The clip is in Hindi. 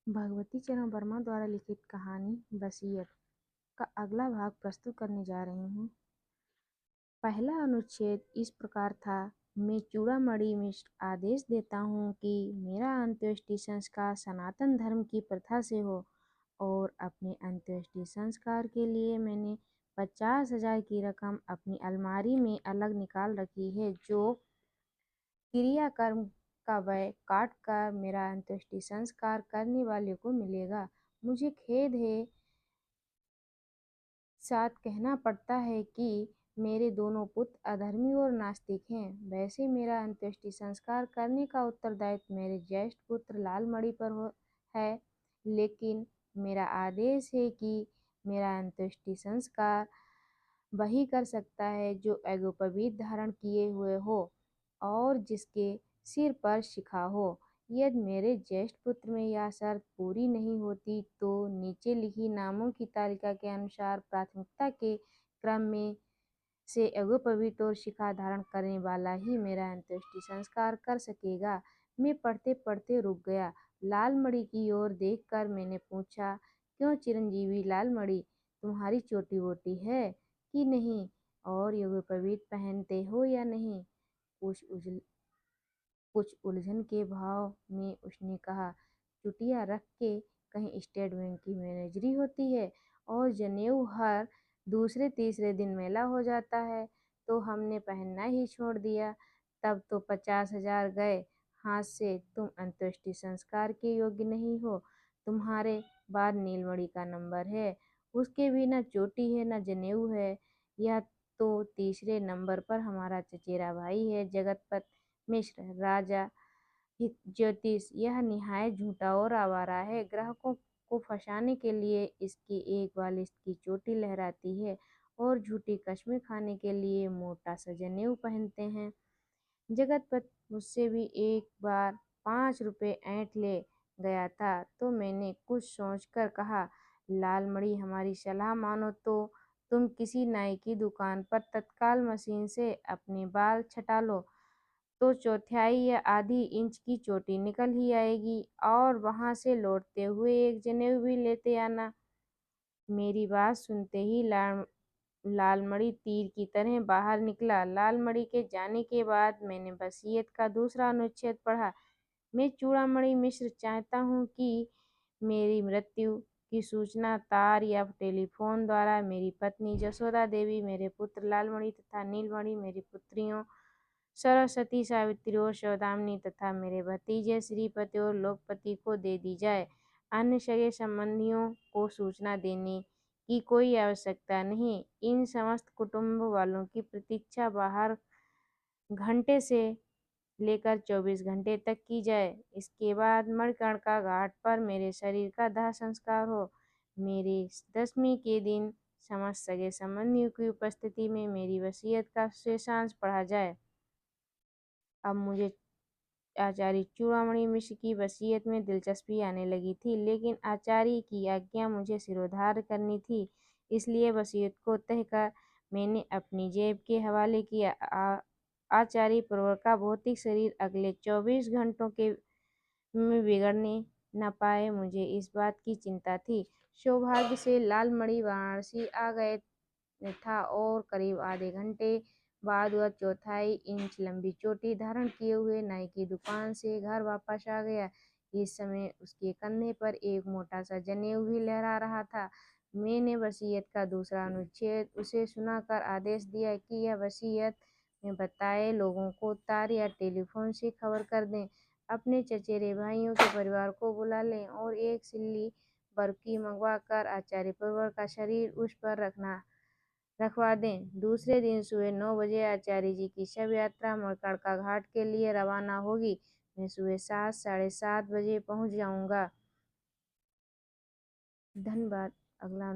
भगवती चरण वर्मा द्वारा लिखित कहानी वसीयत का अगला भाग प्रस्तुत करने जा रही हूँ। पहला अनुच्छेद इस प्रकार था। मैं चूड़ामणि मिश्र आदेश देता हूँ कि मेरा अंत्येष्टि संस्कार सनातन धर्म की प्रथा से हो और अपने अंत्येष्टि संस्कार के लिए मैंने 50,000 की रकम अपनी अलमारी में अलग निकाल रखी है, जो क्रियाकर्म का व्यय काट कर मेरा अंत्येष्टि संस्कार करने वाले को मिलेगा। मुझे खेद है साथ कहना पड़ता है कि मेरे दोनों पुत्र अधर्मी और नास्तिक हैं। वैसे मेरा अंत्येष्टि संस्कार करने का उत्तरदायित्व मेरे ज्येष्ठ पुत्र लालमणि पर है, लेकिन मेरा आदेश है कि मेरा अंत्येष्टि संस्कार वही कर सकता है जो यज्ञोपवीत धारण किए हुए हो और जिसके सिर पर शिखा हो। यदि मेरे ज्येष्ठ पुत्र में यह शर्त पूरी नहीं होती तो नीचे लिखी नामों की तालिका के अनुसार प्राथमिकता के क्रम में से यज्ञोपवीत और शिखा धारण करने वाला ही मेरा अंत्येष्टि संस्कार कर सकेगा। मैं पढ़ते पढ़ते रुक गया। लालमणि की ओर देखकर मैंने पूछा, क्यों चिरंजीवी लालमणि, तुम्हारी चोटी वोटी है कि नहीं और यज्ञोपवीत पहनते हो या नहीं? कुछ उलझन के भाव में उसने कहा, चुटिया रख के कहीं स्टेट बैंक की मैनेजरी होती है और जनेऊ हर दूसरे तीसरे दिन मेला हो जाता है तो हमने पहनना ही छोड़ दिया। तब तो 50,000 गए हाथ से। तुम अंत्येष्टि संस्कार के योग्य नहीं हो। तुम्हारे बाद नीलमणि का नंबर है, उसके भी न चोटी है न जनेऊ है। यह तो तीसरे नंबर पर हमारा चचेरा भाई है जगतपत मिश्र, राजा ज्योतिष। यह निहायत झूठा और आवारा है। ग्राहकों को फंसाने के लिए इसकी एक बाल इसकी चोटी लहराती है और झूठी कस्में खाने के लिए मोटा सा जनेऊ पहनते हैं। जगतपत मुझसे भी एक बार 5 रुपए ऐंठ ले गया था तो मैंने कुछ सोचकर कहा, लालमणि हमारी सलाह मानो तो तुम किसी नाई की दुकान पर तत्काल मशीन से अपने बाल छटा लो तो चौथाई या आधी इंच की चोटी निकल ही आएगी और वहां से लौटते हुए एक जनेऊ भी लेते आना। मेरी बात सुनते ही लालमणि तीर की तरह बाहर निकला। लालमणि के जाने के बाद मैंने वसीयत का दूसरा अनुच्छेद पढ़ा। मैं चूड़ामणि मिश्र चाहता हूँ कि मेरी मृत्यु की सूचना तार या टेलीफोन द्वारा मेरी पत्नी जसोदा देवी, मेरे पुत्र लालमणि तथा नीलमणि, मेरी पुत्रियों सरस्वती, सावित्री और सौदामिनी तथा मेरे भतीजे श्रीपति और लोकपति को दे दी जाए। अन्य सगे संबंधियों को सूचना देने की कोई आवश्यकता नहीं। इन समस्त कुटुंब वालों की प्रतीक्षा बाहर घंटे से लेकर 24 घंटे तक की जाए। इसके बाद मणिकर्णिका घाट पर मेरे शरीर का दाह संस्कार हो। मेरे 10वीं के दिन समस्त सगे संबंधियों की उपस्थिति में मेरी वसीयत का शेषांश पढ़ा जाए। अब मुझे आचार्य चूड़ामणि मिश्र की वसीयत में दिलचस्पी आने लगी थी, लेकिन आचार्य की आज्ञा मुझे सिरोधार्य करनी थी। इसलिए वसीयत को तह कर मैंने अपनी जेब के हवाले किया। आचार्य पुरवर का भौतिक शरीर अगले 24 घंटों के में बिगड़ने न पाए, मुझे इस बात की चिंता थी। सौभाग्य से लालमणि वाराणसी आ गए था और करीब आधे घंटे बाद वह चौथाई इंच लंबी चोटी धारण किए हुए नाई की दुकान से घर वापस आ गया। इस समय उसके कंधे पर एक मोटा सा जनेऊ भी लहरा रहा था। मैंने वसीयत का दूसरा अनुच्छेद उसे सुनाकर आदेश दिया कि यह वसीयत में बताए लोगों को तार या टेलीफोन से खबर कर दें, अपने चचेरे भाइयों के परिवार को बुला लें और एक सिल्ली बर्फ की मंगवा कर आचार्य पुरवर का शरीर उस पर रखवा दें। दूसरे दिन सुबह 9 बजे आचार्य जी की शव यात्रा मणिकर्णिका घाट के लिए रवाना होगी। मैं सुबह 7 साढ़े 7 बजे पहुंच जाऊंगा। धन्यवाद। अगला